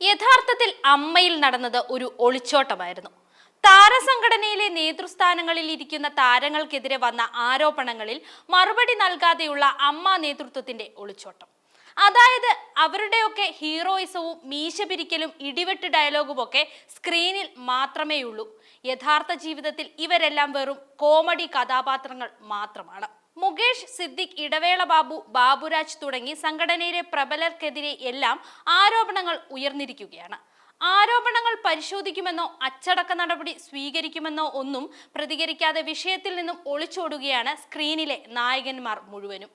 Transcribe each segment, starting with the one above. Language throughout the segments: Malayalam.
യഥാർത്ഥത്തിൽ അമ്മയിൽ നടന്നത് ഒരു ഒളിച്ചോട്ടമായിരുന്നു. താരസംഘടനയിലെ നേതൃസ്ഥാനങ്ങളിൽ ഇരിക്കുന്ന താരങ്ങൾക്കെതിരെ വന്ന ആരോപണങ്ങളിൽ മറുപടി നൽകാതെയുള്ള അമ്മ നേതൃത്വത്തിന്റെ ഒളിച്ചോട്ടം. അതായത് അവരുടെയൊക്കെ ഹീറോയിസവും മീശ പിരിക്കലും ഇടിവെട്ട് ഡയലോഗും ഒക്കെ സ്ക്രീനിൽ മാത്രമേയുള്ളൂ. യഥാർത്ഥ ജീവിതത്തിൽ ഇവരെല്ലാം വെറും കോമഡി കഥാപാത്രങ്ങൾ മാത്രമാണ്. മുകേഷ്, സിദ്ദിഖ്, ഇടവേള ബാബു, ബാബുരാജ് തുടങ്ങി സംഘടനയിലെ പ്രബലർക്കെതിരെ എല്ലാം ആരോപണങ്ങൾ ഉയർന്നിരിക്കുകയാണ്. ആരോപണങ്ങൾ പരിശോധിക്കുമെന്നോ അച്ചടക്ക നടപടി സ്വീകരിക്കുമെന്നോ ഒന്നും പ്രതികരിക്കാതെ വിഷയത്തിൽ നിന്നും ഒളിച്ചോടുകയാണ് സ്ക്രീനിലെ നായകന്മാർ മുഴുവനും.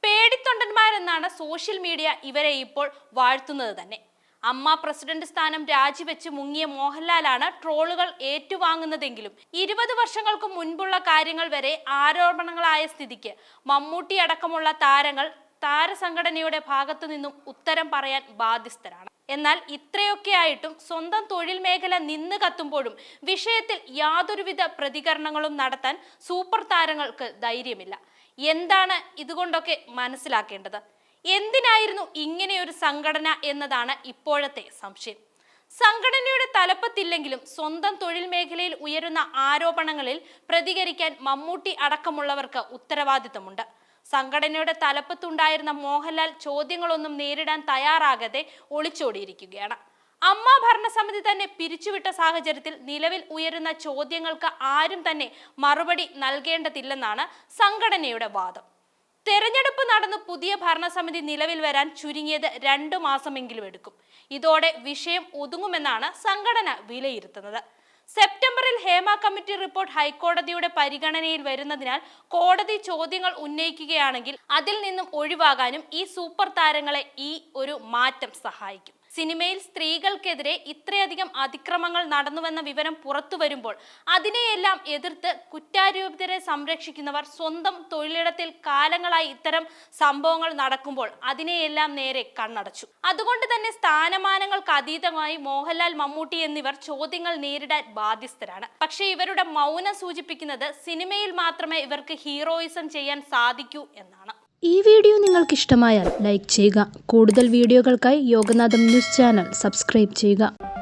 പേടിത്തൊണ്ടന്മാരെന്നാണ് സോഷ്യൽ മീഡിയ ഇവരെ ഇപ്പോൾ വാഴ്ത്തുന്നത് തന്നെ. അമ്മ പ്രസിഡന്റ് സ്ഥാനം രാജിവെച്ച് മുങ്ങിയ മോഹൻലാലാണ് ട്രോളുകൾ ഏറ്റുവാങ്ങുന്നതെങ്കിലും 20 വർഷങ്ങൾക്ക് മുൻപുള്ള കാര്യങ്ങൾ വരെ ആരോപണങ്ങളായ സ്ഥിതിക്ക് മമ്മൂട്ടി അടക്കമുള്ള താരങ്ങൾ താരസംഘടനയുടെ ഭാഗത്തു നിന്നും ഉത്തരം പറയാൻ ബാധ്യസ്ഥരാണ്. എന്നാൽ ഇത്രയൊക്കെ ആയിട്ടും സ്വന്തം തൊഴിൽ മേഖല നിന്ന് കത്തുമ്പോഴും വിഷയത്തിൽ യാതൊരുവിധ പ്രതികരണങ്ങളും നടത്താൻ സൂപ്പർ താരങ്ങൾക്ക് ധൈര്യമില്ല. എന്താണ് ഇതുകൊണ്ടൊക്കെ മനസ്സിലാക്കേണ്ടത്? എന്തിനായിരുന്നു ഇങ്ങനെയൊരു സംഘടന എന്നതാണ് ഇപ്പോഴത്തെ സംശയം. സംഘടനയുടെ തലപ്പത്തില്ലെങ്കിലും സ്വന്തം തൊഴിൽ മേഖലയിൽ ഉയരുന്ന ആരോപണങ്ങളിൽ പ്രതികരിക്കാൻ മമ്മൂട്ടി അടക്കമുള്ളവർക്ക് ഉത്തരവാദിത്തമുണ്ട്. സംഘടനയുടെ തലപ്പത്തുണ്ടായിരുന്ന മോഹൻലാൽ ചോദ്യങ്ങളൊന്നും നേരിടാൻ തയ്യാറാകാതെ ഒളിച്ചോടിയിരിക്കുകയാണ്. അമ്മ ഭരണസമിതി തന്നെ പിരിച്ചുവിട്ട സാഹചര്യത്തിൽ നിലവിൽ ഉയരുന്ന ചോദ്യങ്ങൾക്ക് ആരും തന്നെ മറുപടി നൽകേണ്ടതില്ലെന്നാണ് സംഘടനയുടെ വാദം. തെരഞ്ഞെടുപ്പ് നടന്ന് പുതിയ ഭരണസമിതി നിലവിൽ വരാൻ ചുരുങ്ങിയത് 2 മാസമെങ്കിലും എടുക്കും. ഇതോടെ വിഷയം ഒതുങ്ങുമെന്നാണ് സംഘടന വിലയിരുത്തുന്നത്. സെപ്റ്റംബറിൽ ഹേമ കമ്മിറ്റി റിപ്പോർട്ട് ഹൈക്കോടതിയുടെ പരിഗണനയിൽ വരുന്നതിനാൽ കോടതി ചോദ്യങ്ങൾ ഉന്നയിക്കുകയാണെങ്കിൽ അതിൽ നിന്നും ഒഴിവാകാനും ഈ സൂപ്പർ താരങ്ങളെ ഈ ഒരു മാറ്റം സഹായിക്കും. സിനിമയിൽ സ്ത്രീകൾക്കെതിരെ ഇത്രയധികം അതിക്രമങ്ങൾ നടന്നുവെന്ന വിവരം പുറത്തു വരുമ്പോൾ അതിനെയെല്ലാം എതിർത്ത് കുറ്റാരോപിതരെ സംരക്ഷിക്കുന്നവർ സ്വന്തം തൊഴിലിടത്തിൽ കാലങ്ങളായി ഇത്തരം സംഭവങ്ങൾ നടക്കുമ്പോൾ അതിനെയെല്ലാം നേരെ കണ്ണടച്ചു. അതുകൊണ്ട് തന്നെ സ്ഥാനമാനങ്ങൾക്ക് അതീതമായി മോഹൻലാൽ, മമ്മൂട്ടി എന്നിവർ ചോദ്യങ്ങൾ നേരിടാൻ ബാധ്യസ്ഥരാണ്. പക്ഷേ ഇവരുടെ മൗനം സൂചിപ്പിക്കുന്നത് സിനിമയിൽ മാത്രമേ ഇവർക്ക് ഹീറോയിസം ചെയ്യാൻ സാധിക്കൂ എന്നാണ്. ഈ വീഡിയോ നിങ്ങൾക്ക് ഇഷ്ടമായാൽ ലൈക്ക് ചെയ്യുക. കൂടുതൽ വീഡിയോകൾക്കായി യോഗനാഥം ന്യൂസ് ചാനൽ സബ്സ്ക്രൈബ് ചെയ്യുക.